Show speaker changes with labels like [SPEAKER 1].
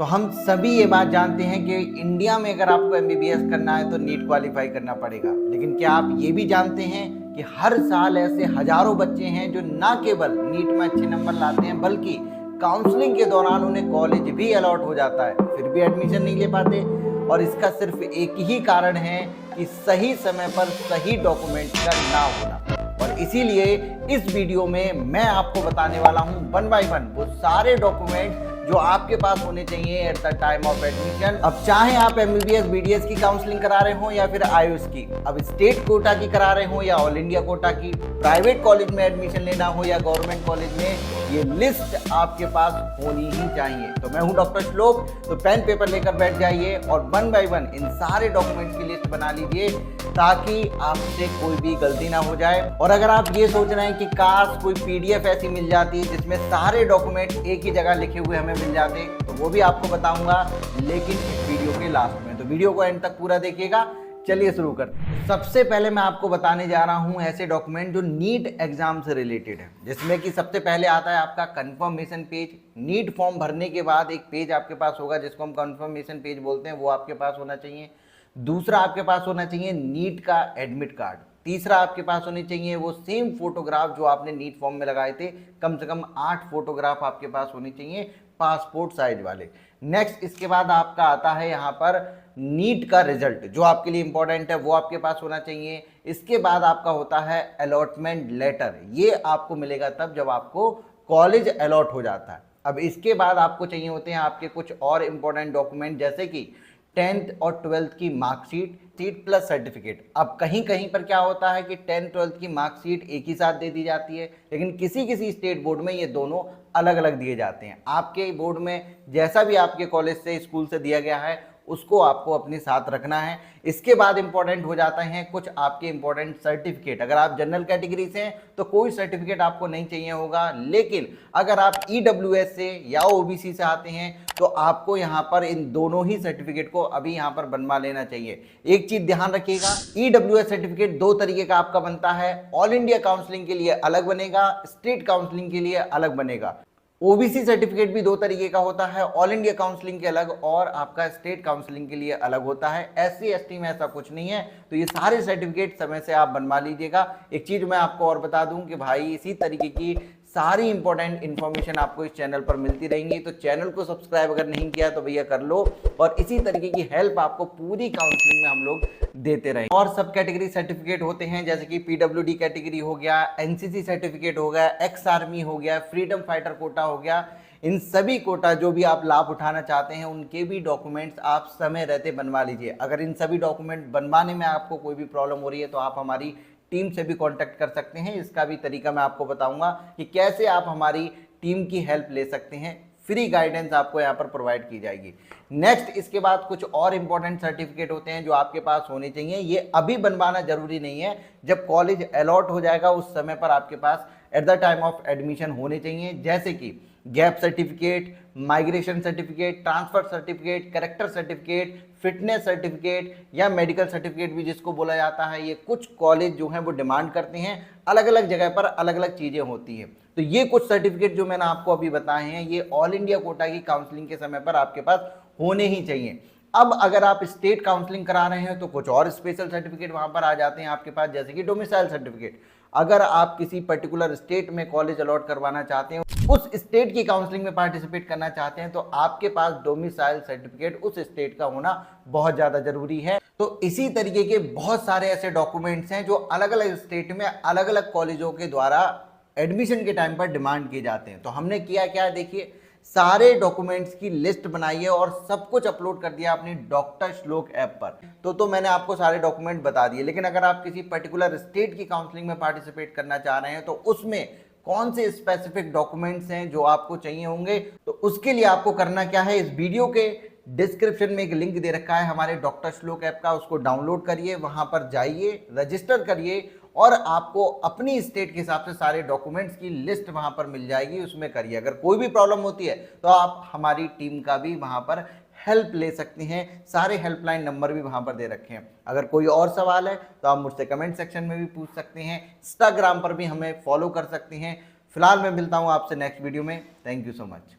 [SPEAKER 1] तो हम सभी ये बात जानते हैं कि इंडिया में अगर आपको एमबीबीएस करना है तो नीट क्वालिफाई करना पड़ेगा। लेकिन क्या आप ये भी जानते हैं कि हर साल ऐसे हजारों बच्चे हैं जो ना केवल नीट में अच्छे नंबर लाते हैं बल्कि काउंसलिंग के दौरान उन्हें कॉलेज भी अलॉट हो जाता है, फिर भी एडमिशन नहीं ले पाते। और इसका सिर्फ एक ही कारण है कि सही समय पर सही डॉक्यूमेंट का ना होना। और इसीलिए इस वीडियो में मैं आपको बताने वाला हूं वन बाय वन वो सारे डॉक्यूमेंट जो आपके पास होने चाहिए eight the time of admission. अब चाहे आप एमबीबीएस बीडीएस की काउंसलिंग करा रहे हो या फिर आयुष की, अब स्टेट कोटा की करा रहे हो या ऑल इंडिया कोटा की, प्राइवेट कॉलेज में एडमिशन लेना हो या गवर्नमेंट कॉलेज में, ये लिस्ट आपके पास होनी ही चाहिए। तो मैं हूं डॉक्टर श्लोक, तो पेन पेपर लेकर बैठ जाइए और वन बाय वन इन सारे डॉक्यूमेंट की लिस्ट बना लीजिए ताकि आपसे कोई भी गलती ना हो जाए। और अगर आप ये सोच रहे हैं कि काश कोई पीडीएफ ऐसी मिल जाती जिसमें सारे डॉक्यूमेंट एक ही जगह लिखे हुए हमें मिल जाते, तो वो भी आपको बताऊंगा, लेकिन इस वीडियो के लास्ट में। तो वीडियो को एंड तक पूरा देखिएगा। चलिए शुरू करते हैं। सबसे पहले मैं आपको बताने जा रहा हूं ऐसे डॉक्यूमेंट जो नीट एग्जाम से रिलेटेड है, जिसमें कि सबसे पहले आता है आपका कंफर्मेशन पेज। नीट फॉर्म भरने के बाद एक पेज आपके पास होगा जिसको हम कंफर्मेशन पेज बोलते हैं, वो आपके पास होना चाहिए। दूसरा आपके पास होना चाहिए नीट का एडमिट कार्ड। तीसरा आपके पास होनी चाहिए वो सेम फोटोग्राफ जो आपने नीट फॉर्म में लगाए थे, कम से कम 8 फोटोग्राफ आपके पास होने चाहिए पासपोर्ट साइज वाले। नेक्स्ट इसके बाद आपका आता है यहाँ पर नीट का रिजल्ट जो आपके लिए इंपॉर्टेंट है, वो आपके पास होना चाहिए। इसके बाद आपका होता है अलॉटमेंट लेटर, ये आपको मिलेगा तब जब आपको कॉलेज अलॉट हो जाता है। अब इसके बाद आपको चाहिए होते हैं आपके कुछ और इंपॉर्टेंट डॉक्यूमेंट, जैसे कि 10th और 12th की मार्कशीट, सीट प्लस सर्टिफिकेट। अब कहीं कहीं पर क्या होता है कि 10th 12th की मार्कशीट एक ही साथ दे दी जाती है, लेकिन किसी किसी स्टेट बोर्ड में ये दोनों अलग अलग दिए जाते हैं। आपके बोर्ड में जैसा भी आपके कॉलेज से स्कूल से दिया गया है उसको आपको अपने साथ रखना है। इसके बाद इंपॉर्टेंट हो जाते हैं कुछ आपके इंपॉर्टेंट सर्टिफिकेट। अगर आप जनरल कैटेगरी से हैं तो कोई सर्टिफिकेट आपको नहीं चाहिए होगा, लेकिन अगर आप ईडब्ल्यूएस से या ओबीसी से आते हैं तो आपको यहाँ पर इन दोनों ही सर्टिफिकेट को अभी यहाँ पर बनवा लेना चाहिए। एक चीज ध्यान रखिएगा, ईडब्ल्यूएस सर्टिफिकेट 2 तरीके का आपका बनता है। ऑल इंडिया काउंसलिंग के लिए अलग बनेगा, स्टेट काउंसलिंग के लिए अलग बनेगा। ओबीसी सर्टिफिकेट भी 2 तरीके का होता है, ऑल इंडिया काउंसलिंग के अलग और आपका स्टेट काउंसलिंग के लिए अलग होता है। एससी एसटी में ऐसा कुछ नहीं है, तो ये सारे सर्टिफिकेट समय से आप बनवा लीजिएगा। एक चीज मैं आपको और बता दूं कि भाई इसी तरीके की सारी इंपॉर्टेंट इन्फॉर्मेशन आपको इस चैनल पर मिलती रहेंगी, तो चैनल को सब्सक्राइब अगर नहीं किया तो भैया कर लो। और इसी तरीके की हेल्प आपको पूरी काउंसलिंग में हम लोग देते रहेंगे। और सब कैटेगरी सर्टिफिकेट होते हैं, जैसे कि पीडब्ल्यूडी कैटेगरी हो गया, एनसीसी सर्टिफिकेट हो गया, एक्स आर्मी हो गया, फ्रीडम फाइटर कोटा हो गया। इन सभी कोटा जो भी आप लाभ उठाना चाहते हैं उनके भी डॉक्यूमेंट्स आप समय रहते बनवा लीजिए। अगर इन सभी डॉक्यूमेंट बनवाने में आपको कोई भी प्रॉब्लम हो रही है तो आप हमारी टीम से भी कांटेक्ट कर सकते हैं। इसका भी तरीका मैं आपको बताऊंगा कि कैसे आप हमारी टीम की हेल्प ले सकते हैं। फ्री गाइडेंस आपको यहाँ पर प्रोवाइड की जाएगी। नेक्स्ट इसके बाद कुछ और इंपॉर्टेंट सर्टिफिकेट होते हैं जो आपके पास होने चाहिए। ये अभी बनवाना जरूरी नहीं है, जब कॉलेज अलॉट हो जाएगा उस समय पर आपके पास at the time of admission होने चाहिए, जैसे कि gap certificate, migration certificate, transfer certificate, character certificate, fitness certificate या मेडिकल सर्टिफिकेट भी जिसको बोला जाता है। ये कुछ कॉलेज जो हैं वो डिमांड करते हैं, अलग अलग जगह पर अलग अलग चीज़ें होती हैं। तो ये कुछ सर्टिफिकेट जो मैंने आपको अभी बताए हैं ये ऑल इंडिया कोटा की काउंसलिंग के समय पर आपके पास होने ही चाहिए। अब अगर आप स्टेट काउंसलिंग करा रहे हैं तो कुछ और स्पेशल सर्टिफिकेट वहाँ पर आ जाते हैं आपके पास, जैसे कि डोमिसाइल सर्टिफिकेट। अगर आप किसी पर्टिकुलर स्टेट में कॉलेज अलॉट करवाना चाहते हैं, उस स्टेट की काउंसलिंग में पार्टिसिपेट करना चाहते हैं, तो आपके पास डोमिसाइल सर्टिफिकेट उस स्टेट का होना बहुत ज़्यादा जरूरी है। तो इसी तरीके के बहुत सारे ऐसे डॉक्यूमेंट्स हैं जो अलग अलग स्टेट में अलग अलग कॉलेजों के द्वारा एडमिशन के टाइम पर डिमांड किए जाते हैं। तो हमने किया क्या, देखिए सारे डॉक्यूमेंट्स की लिस्ट बनाई है और सब कुछ अपलोड कर दिया अपनी डॉक्टर श्लोक ऐप पर। तो मैंने आपको सारे डॉक्यूमेंट बता दिए, लेकिन अगर आप किसी पर्टिकुलर स्टेट की काउंसलिंग में पार्टिसिपेट करना चाह रहे हैं तो उसमें कौन से स्पेसिफिक डॉक्यूमेंट्स हैं जो आपको चाहिए होंगे, तो उसके लिए आपको करना क्या है, इस वीडियो के डिस्क्रिप्शन में एक लिंक दे रखा है हमारे डॉक्टर श्लोक ऐप का, उसको डाउनलोड करिए, वहां पर जाइए, रजिस्टर करिए और आपको अपनी स्टेट के हिसाब से सारे डॉक्यूमेंट्स की लिस्ट वहां पर मिल जाएगी, उसमें करिए। अगर कोई भी प्रॉब्लम होती है तो आप हमारी टीम का भी वहां पर हेल्प ले सकते हैं। सारे हेल्पलाइन नंबर भी वहां पर दे रखे हैं। अगर कोई और सवाल है तो आप मुझसे कमेंट सेक्शन में भी पूछ सकते हैं, इंस्टाग्राम पर भी हमें फॉलो कर सकते हैं। फिलहाल मैं मिलता हूं आपसे नेक्स्ट वीडियो में। Thank you so much.